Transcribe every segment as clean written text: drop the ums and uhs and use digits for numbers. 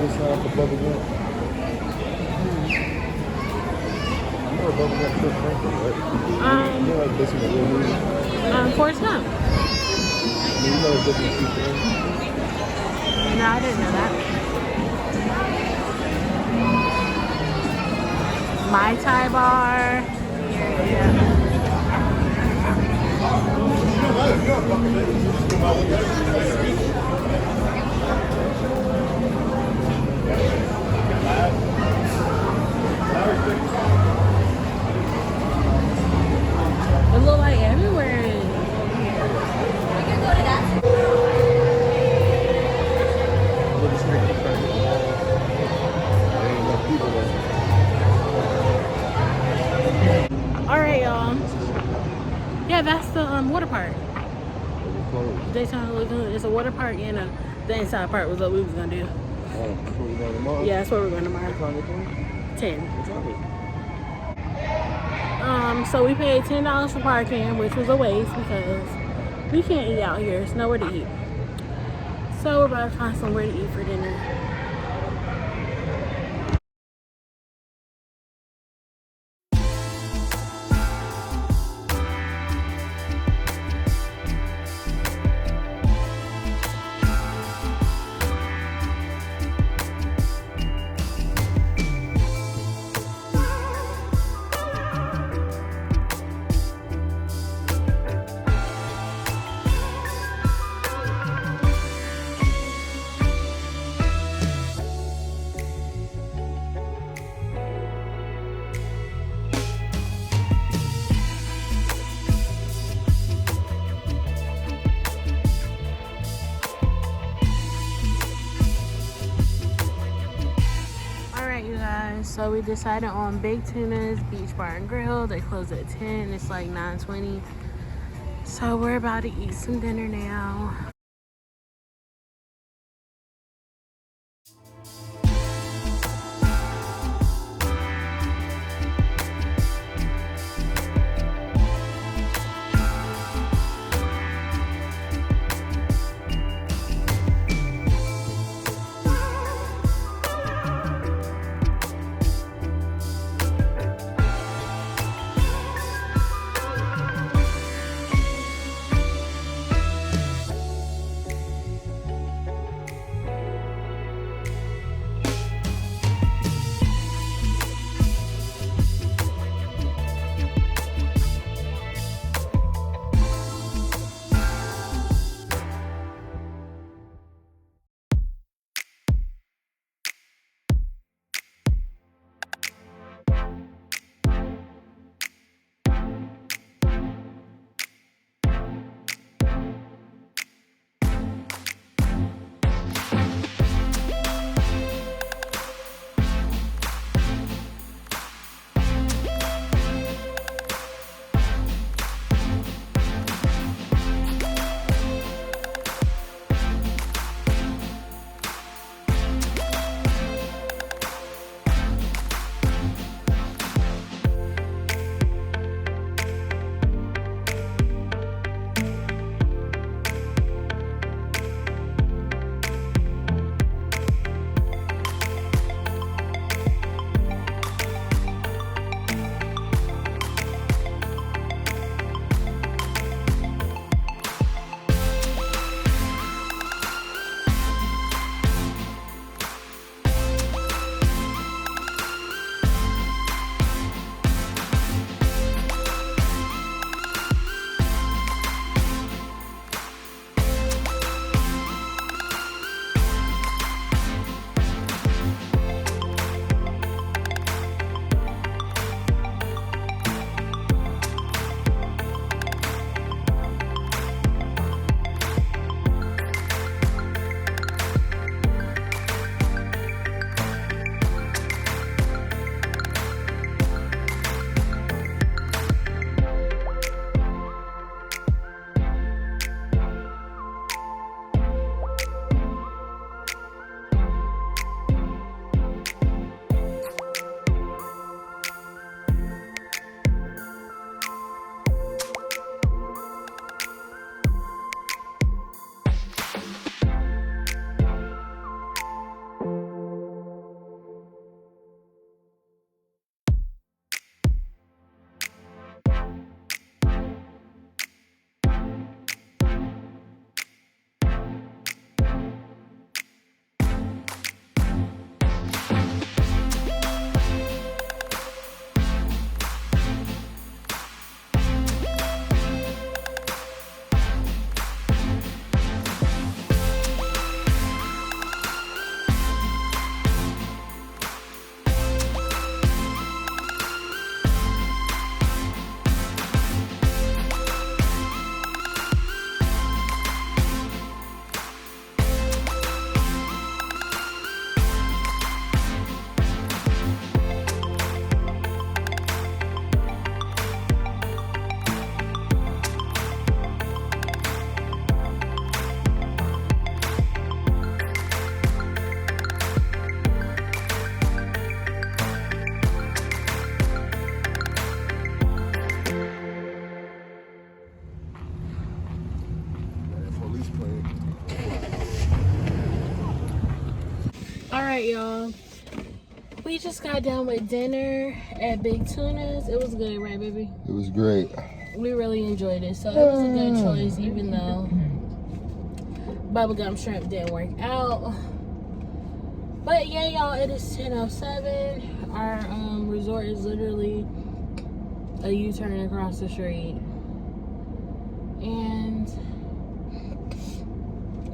the sign for bubble gum? I know a bubble gum Chris Franklin, right? You know, like this in the real movie? Forrest Gump. I mean, you know it's different people. No, I didn't know that. Mai Tai bar. Yeah. It look like everywhere. We can go to that. All right, y'all. Yeah, that's the water park. Daytona Lagoon. It's a water park and the inside part was what we was gonna do. Oh, that's where we're going tomorrow? Yeah, that's where we're going tomorrow. What time is it? 10. What time is it? So we paid $10 for parking, which was a waste because we can't eat out here. There's nowhere to eat. So we're about to find somewhere to eat for dinner. So we decided on Big Tuna'S Beach Bar and Grill. They close at 10. It's like 9:20. So we're about to eat some dinner now. Alright, y'all. We just got done with dinner at Big Tuna'S. It was good, right, baby? It was great. We really enjoyed it. So it was a good choice, even though bubblegum shrimp didn't work out. But yeah, y'all, it is 10:07. Our resort is literally a U-turn across the street. And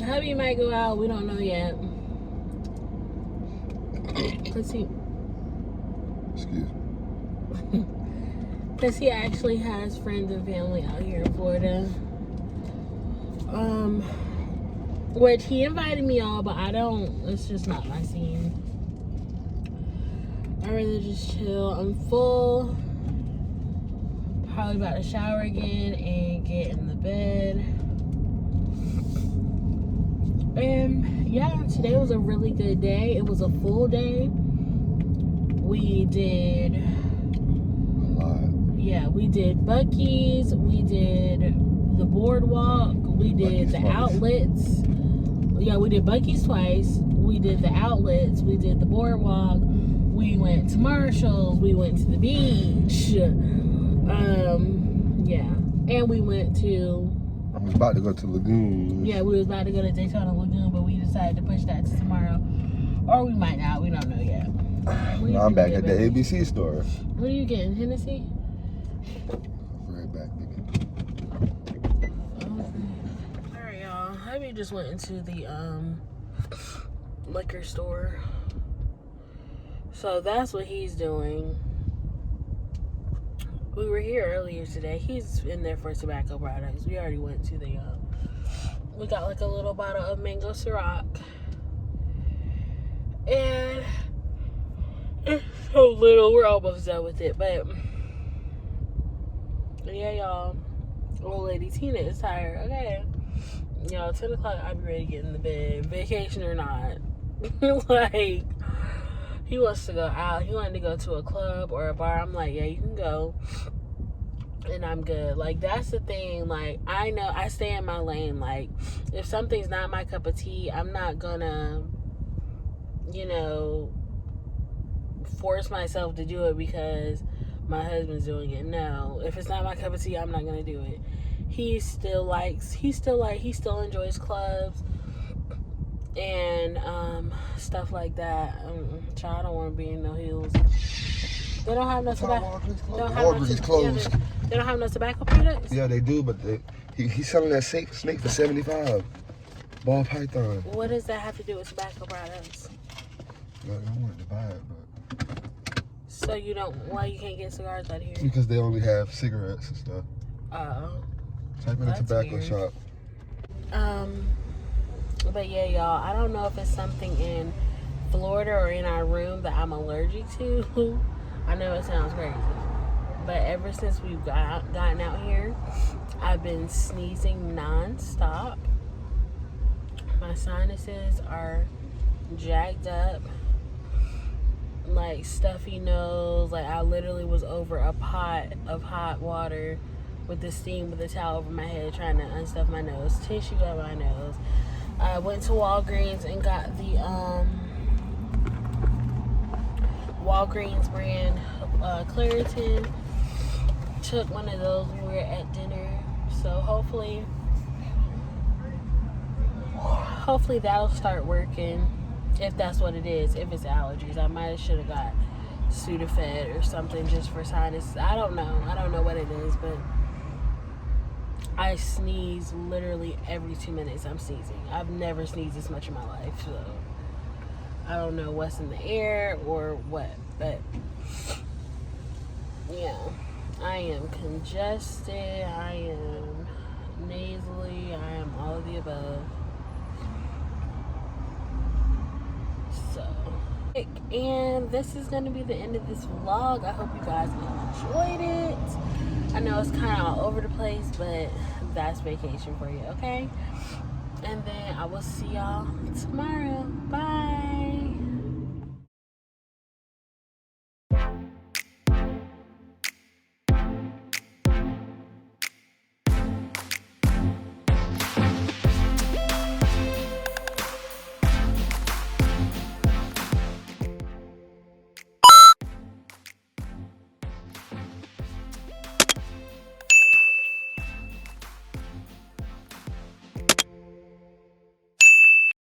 hubby might go out. We don't know yet. Cause he, Excuse me. Cause he actually has friends and family out here in Florida. Which he invited me all, but I don't. It's just not my scene. I'd rather just chill. I'm full. Probably about to shower again and get in the bed. And yeah, today was a really good day. It was a full day. We did A lot. Yeah, we did Buc-ee's, we did the Boardwalk, we did Buc-ee's the twice. outlets. Yeah, we did Buc-ee's twice. We did the outlets. We did the Boardwalk. We went to Marshall's. We went to the beach. Yeah, and we went to. I was about to go to Lagoon. Yeah, we was about to go to Daytona Lagoon, but we decided to push that to tomorrow, or we might not. We don't know yet. Now I'm back at the ABC store. What are you getting? Hennessy? Right back, nigga. Alright, y'all. Hubby just went into the liquor store. So that's what he's doing. We were here earlier today. He's in there for tobacco products. We already went to the we got like a little bottle of mango Ciroc. And it's so little. We're almost done with it. But yeah, y'all. Old lady Tina is tired. Okay. Y'all, 10 o'clock, I'll be ready to get in the bed. Vacation or not. Like, he wants to go out. He wanted to go to a club or a bar. I'm like, yeah, you can go. And I'm good. Like, that's the thing. Like, I know I stay in my lane. Like, if something's not my cup of tea, I'm not gonna, you know, force myself to do it because my husband's doing it. No. If it's not my cup of tea, I'm not gonna do it. He still enjoys clubs and stuff like that. Child, I don't want to be in no heels. They don't have no tobacco. Walgreens closed. They don't have no tobacco products. Yeah, they do, but he's selling that snake for $75. Ball python. What does that have to do with tobacco products? I don't want to buy it, but So you don't? Why you can't get cigars out of here? because they only have cigarettes and stuff. Oh. Type in a That's tobacco weird. shop. But yeah, y'all, I don't know if it's something in Florida or in our room that I'm allergic to. I know it sounds crazy, but ever since we've gotten out here, I've been sneezing nonstop. My sinuses are jacked up, like stuffy nose. Like, I literally was over a pot of hot water with the steam with a towel over my head trying to unstuff my nose, tissue up my nose. I went to Walgreens and got the Walgreens brand Claritin. Took one of those when we were at dinner. So hopefully that'll start working, if that's what it is. If it's allergies, I might should have got Sudafed or something just for sinus. I don't know what it is, but I sneeze literally every 2 minutes. I'm sneezing. I've never sneezed this much in my life, so I don't know what's in the air or what, but yeah, I am congested, I am nasally, I am all of the above. So, and this is going to be the end of this vlog. I hope you guys enjoyed it. I know it's kind of all over the place, but that's vacation for you, okay? And then I will see y'all tomorrow. Bye.